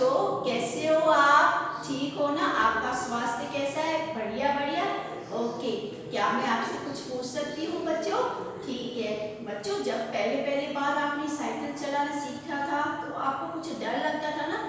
बच्चों, कैसे हो आप? ठीक हो ना? आपका स्वास्थ्य कैसा है? बढ़िया बढ़िया। ओके, क्या मैं आपसे कुछ पूछ सकती हूँ बच्चों? ठीक है बच्चों, जब पहले पहले बार आपने साइकिल चलाना सीखा था तो आपको कुछ डर लगता था ना?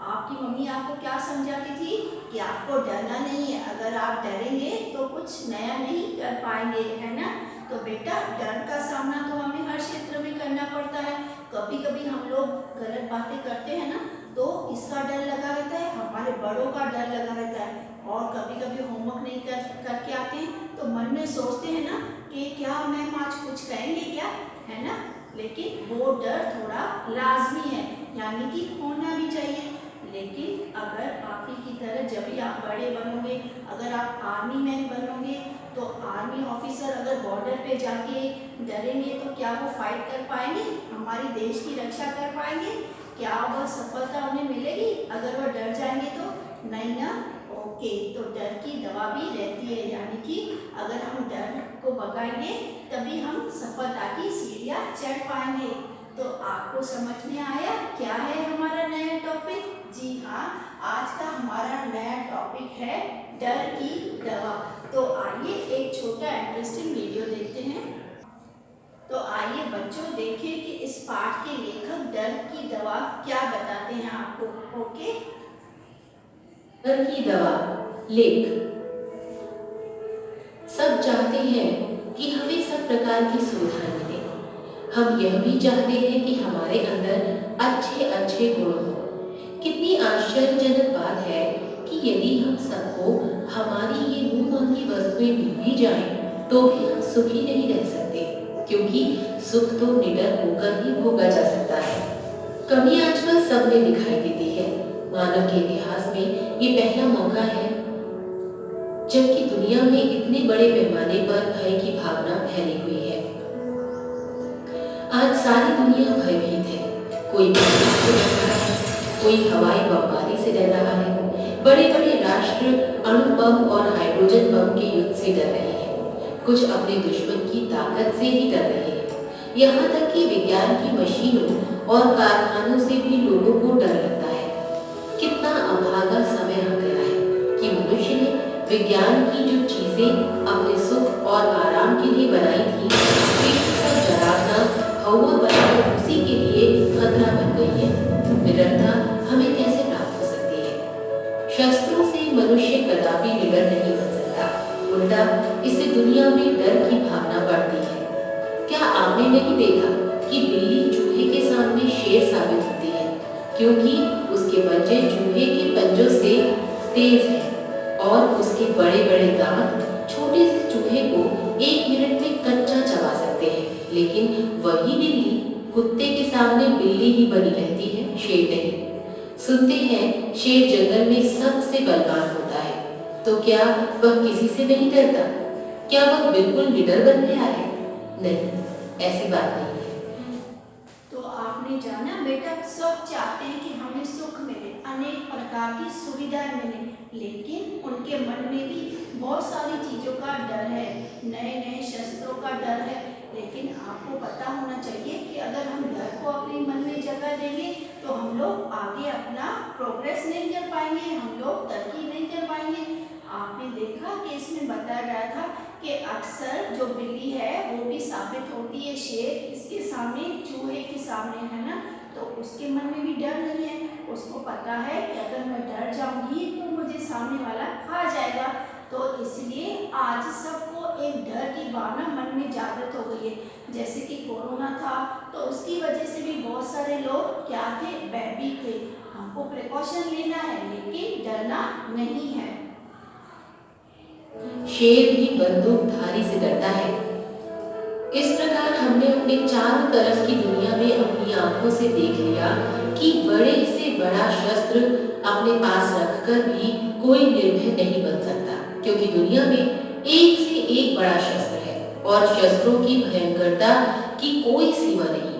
आपकी मम्मी आपको क्या समझाती थी कि आपको डरना नहीं है, अगर आप डरेंगे तो कुछ नया नहीं कर पाएंगे, है ना? तो बेटा, डर का सामना तो हमें हर क्षेत्र में करना पड़ता है। कभी कभी हम लोग गलत बातें करते हैं ना, तो इसका डर लगा रहता है, हमारे बड़ों का डर लगा रहता है। और कभी कभी होमवर्क नहीं करके आते हैं तो मन में सोचते हैं ना कि क्या मैम आज कुछ कहेंगे क्या, है ना? लेकिन वो डर थोड़ा लाजमी है, यानी कि होना भी चाहिए। लेकिन अगर आप ही की तरह जब भी आप बड़े बनोगे, अगर आप आर्मी मैन बनोगे, तो आर्मी ऑफिसर अगर बॉर्डर पे जाके डरेंगे तो क्या वो फाइट कर पाएंगे, हमारी देश की रक्षा कर पाएंगे? क्या वह सफलता उन्हें मिलेगी अगर वह डर जाएंगे तो? नहीं ना। ओके, तो डर की दवा भी रहती है, यानी कि अगर हम डर को भगाएंगे तभी हम सफलता की सीढ़ियां चढ़ पाएंगे। तो आपको समझ में आया क्या है हमारा नया टॉपिक? जी हाँ, आज का हमारा नया टॉपिक है डर की दवा। तो आइए एक छोटा इंटरेस्टिंग वीडियो देखते हैं। तो आइए बच्चों देखें कि इस पाठ के लेखक डर की दवा क्या बताते हैं आपको। ओके, डर की दवा। लेख। सब चाहते हैं कि हमें सब प्रकार की सुविधाएं मिले। हम यह भी चाहते हैं कि हमारे अंदर अच्छे अच्छे गुण हों। कितनी आश्चर्यजनक बात है कि यदि हम सबको हमारी ये मुंह मांगी वस्तुएं मिल भी जाएं, तो भी हम सुखी नहीं रह सकते, क्योंकि सुख तो निडर होकर ही भोगा जा सकता है। कमी आजकल सब में दिखाई देती है। मानव के इतिहास में ये पहला मौका है जबकि दुनिया में इतने बड़े पैमाने पर भय की भावना फैली हुई है। आज सारी दुनिया भयभीत है। कोई बीमारी से डर रहा है, कोई हवाई बमबारी से डर रहा है। बड़े बड़े राष्ट्र अणु बम और हाइड्रोजन बम के युद्ध से डर रहे हैं। कुछ अपने दुश्मन की ताकत से ही डर रहे हैं। यहाँ तक कि विज्ञान की मशीनों और कारखानों से भी लोगों को डर लगता है। कितना अभागा समय आ गया है कि मनुष्य ने विज्ञान की जो चीजें अपने सुख और आराम के लिए बनाई थी, वे सब डरावना हवा बनाकर उसी के लिए खतरा बन गई है। निडरता हमें कैसे प्राप्त हो सकती है? शस्त्रों से मनुष्य कदापि निडर नहीं बन सकता। उल्टा इससे दुनिया में डर की भावना बढ़ती है। क्या आपने नहीं देखा कि बिल्ली चूहे के सामने शेर साबित होती है, क्योंकि उसके पंजे चूहे के पंजों से तेज हैं और उसके बड़े बड़े दांत छोटे से चूहे को 1 मिनट में कच्चा चबा सकते हैं। लेकिन वही बिल्ली कुत्ते के सामने बिल्ली ही बनी रहती है, शेर नहीं। सुनते हैं शेर जंगल में सबसे बलवान होता है, तो क्या वह किसी से नहीं डरता? क्या वह बिल्कुल निडर बन गया है? नहीं, ऐसी बात नहीं है। तो आपने जाना बेटा, सब चाहते हैं कि हमें सुख मिले, अनेक प्रकार की सुविधाएं मिले, लेकिन उनके मन में भी बहुत सारी चीजों का डर है, नए नए शस्त्रों का डर है। लेकिन आपको पता होना चाहिए कि अगर हम डर को अपने मन में जगह देंगे तो हम लोग आगे अपना प्रोग्रेस नहीं कर पाएंगे, हम लोग तरक्की नहीं कर पाएंगे। आपने देखा कि इसमें बताया गया था कि अक्सर जो बिल्ली है वो भी साबित होती है शेर इसके सामने, चूहे के सामने, है ना? तो उसके मन में भी डर नहीं है। उसको पता है कि अगर मैं डर जाऊंगी तो मुझे सामने वाला खा जाएगा। तो इसलिए आज सबको एक डर की भावना मन में जागृत हो गई है। जैसे कि कोरोना था तो उसकी वजह से भी बहुत सारे लोग क्या थे, भयभीत थे। हमको प्रिकॉशन लेना है लेकिन डरना नहीं है। शेर भी बंदूकधारी से डरता है। इस प्रकार हमने अपने चारों तरफ की दुनिया में अपनी आंखों से देख लिया कि बड़े से बड़ा शस्त्र अपने पास रखकर भी कोई निर्भय नहीं बन सकता, क्योंकि दुनिया में एक से एक बड़ा शस्त्र है और शस्त्रों की भयंकरता की कोई सीमा नहीं।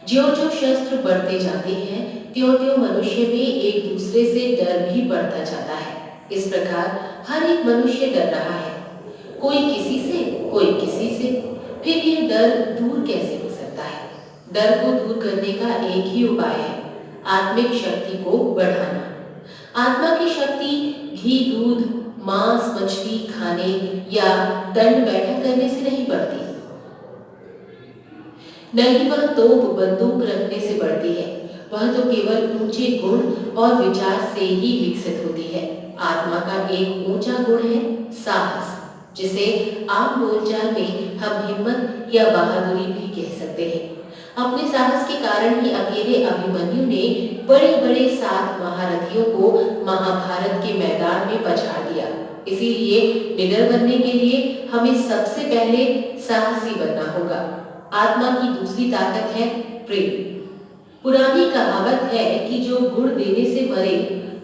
ज्यों-ज्यों शस्त्र बढ़ते जाते हैं, त्यों-त्यों मनुष्य में एक दूसरे से डर भी बढ़ता जाता है। इस प्रकार हर एक मनुष्य डर रहा है, कोई किसी से, कोई किसी से। फिर यह डर दूर कैसे हो सकता है? डर को दूर करने का एक ही उपाय है, आत्मिक शक्ति को बढ़ाना। आत्मा की शक्ति घी, दूध, मांस, मछली खाने या दंड बैठक करने से नहीं बढ़ती, न ही वह तोप बंदूक रखने से बढ़ती है। वह तो केवल ऊंचे गुण और विचार से ही विकसित होती है। आत्मा का एक ऊंचा गुण है साहस, जिसे आम बोलचाल में हम हिम्मत या बहादुरी भी कह सकते हैं। अपने साहस के कारण ही अकेले अभिमन्यु ने बड़े बड़े 7 महारथियों को महाभारत के मैदान में पछाड़ दिया। इसीलिए निडर बनने के लिए हमें सबसे पहले साहसी बनना होगा। आत्मा की दूसरी ताकत है प्रेम। पुरानी कहावत है कि जो गुड़ देने से मरे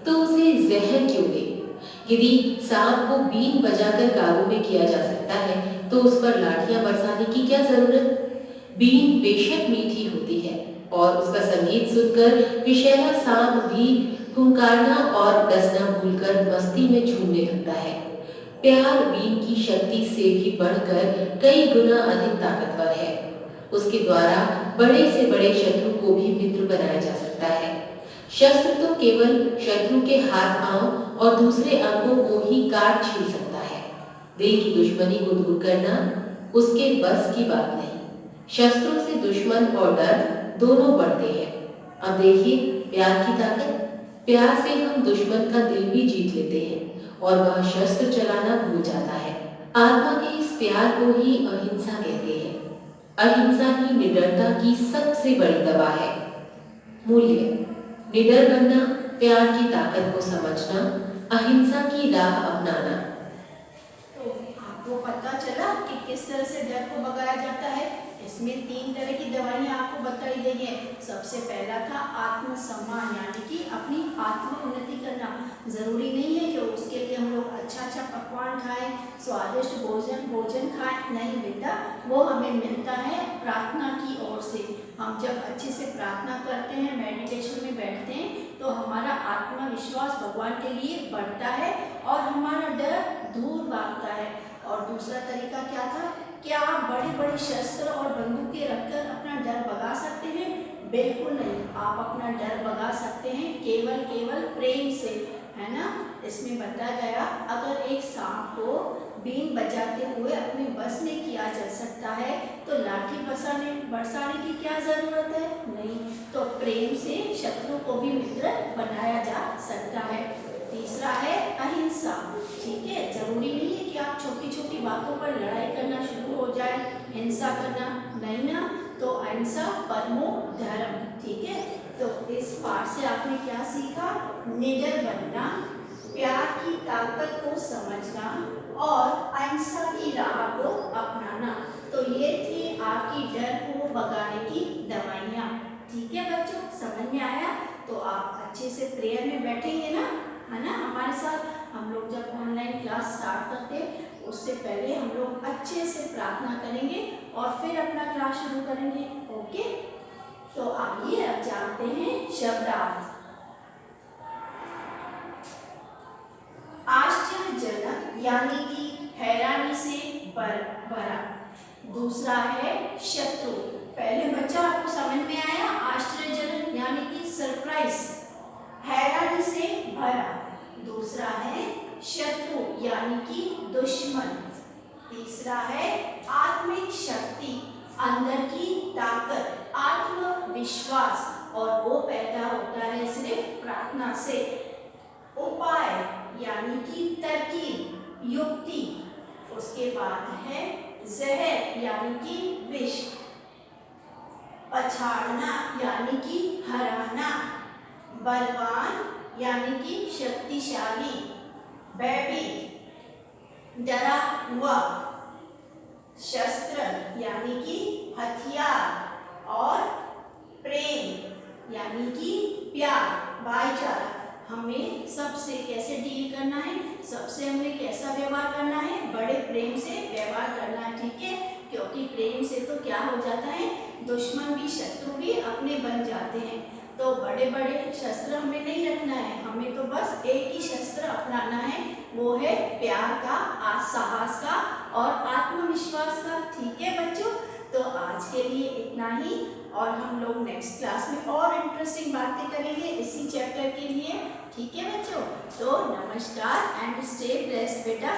तो उसे जहर क्यों दे। यदि सांप को बीन बजाकर काबू में किया जा सकता है तो उस पर लाठियां बरसाने की क्या जरूरत। बीन बेशक मीठी होती है और उसका संगीत सुनकर विषैला सांप भी हुंकारना और डसना भूलकर मस्ती में झूमने लगता है। प्यार बीन की शक्ति से भी बढ़कर कई गुना अधिक ताकतवर है। उसके द्वारा बड़े से बड़े शत्रु को भी मित्र बनाया जा सकता है। शस्त्र तो केवल शत्रु के हाथ पांव और दूसरे अंगों को ही काट छील सकता है। दिल की दुश्मनी को दूर करना उसके बस की बात नहीं। शस्त्रों से दुश्मन और डर दोनों बढ़ते हैं। अब देखिए प्यार की ताकत। प्यार से हम दुश्मन का दिल भी जीत लेते हैं और वह शस्त्र चलाना भूल जाता है। आत्मा के इस प्यार को ही अहिंसा कहते हैं। अहिंसा ही निडरता की सबसे बड़ी दवा है। मूल्य: निडर बनना, प्यार की ताकत को समझना, अहिंसा की राह अपनाना। तो आपको पता चला कि किस तरह से डर को भगाया जाता है। इसमें 3 तरह की दवाइयाँ आपको बताई गई हैं। सबसे पहला था आत्मसम्मान, यानी कि अपनी आत्म उन्नति करना। जरूरी नहीं है कि उसके लिए हम लोग अच्छा अच्छा पकवान खाएं, स्वादिष्ट भोजन खाएं। नहीं बेटा, वो हमें मिलता है प्रार्थना की ओर से। हम जब अच्छे से प्रार्थना करते हैं, मेडिटेशन में बैठते हैं, तो हमारा आत्मविश्वास भगवान के लिए बढ़ता है और हमारा डर दूर भागता है। और दूसरा तरीका क्या था? क्या आप बड़े बड़े शस्त्र और बंदूकें रखकर अपना डर भगा सकते हैं? बिल्कुल नहीं। आप अपना डर भगा सकते हैं केवल प्रेम से, है ना। इसमें बताया गया अगर एक सांप को बीन बजाते हुए अपने बस में किया जा सकता है तो लाठी बरसाने की क्या जरूरत है? नहीं। तो प्रेम से शत्रु को भी मित्र बनाया जा सकता है। तीसरा है अहिंसा। ठीक है, जरूरी नहीं है कि आप छोटी छोटी बातों पर लड़ाई करना शुरू हो जाए, हिंसा करना नहीं ना। तो अहिंसा परमो धर्म। ठीक है, तो इस पाठ से आपने क्या सीखा? निडर बनना, प्यार की ताकत को समझना और अहिंसा की राह को अपनाना। तो ये थी आपकी डर को भगाने की दवाइयाँ। ठीक है बच्चों, समझ में आया? तो आप अच्छे से प्रेयर में बैठेंगे ना, है ना। हमारे साथ हम लोग जब ऑनलाइन क्लास स्टार्ट करते हैं उससे पहले हम लोग अच्छे से प्रार्थना करेंगे और फिर अपना क्लास शुरू करेंगे। ओके, तो आइए अब जानते हैं शब्दार्थ। आश्चर्यजनक यानी कि हैरानी से भरा। दूसरा है शत्रु। पहले बच्चा आपको समझ में आया? आश्चर्यजनक यानी कि सरप्राइज, हैरानी से भरा। दूसरा है शत्रु यानी कि दुश्मन। तीसरा है आत्मिक शक्ति, अंदर की ताकत, आत्मविश्वास, और वो पैदा होता है सिर्फ प्रार्थना से। उपाय यानी कि तरकीब, युक्ति। उसके बाद है जहर यानी कि विष। पछाड़ना यानी कि हराना। बलवान यानी कि शक्तिशाली, भयभीत, डरा हुआ। शस्त्र यानी कि हथियार, और प्रेम यानी कि प्यार, भाईचारा। हमें सबसे कैसे डील करना है, सबसे हमें कैसा व्यवहार करना है? बड़े प्रेम से व्यवहार करना है। ठीक है, क्योंकि प्रेम से तो क्या हो जाता है, दुश्मन भी शत्रु भी अपने बन जाते हैं। तो बड़े बड़े शस्त्र हमें नहीं रखना है, हमें तो बस एक ही शस्त्र अपनाना है, वो है प्यार का, साहस का और आत्मविश्वास का। ठीक है बच्चों, तो आज के लिए इतना ही। और हम लोग नेक्स्ट क्लास में और इंटरेस्टिंग बातें करेंगे इसी चैप्टर के लिए। ठीक है बच्चों, तो नमस्कार एंड स्टे ब्लेस्ड बेटा।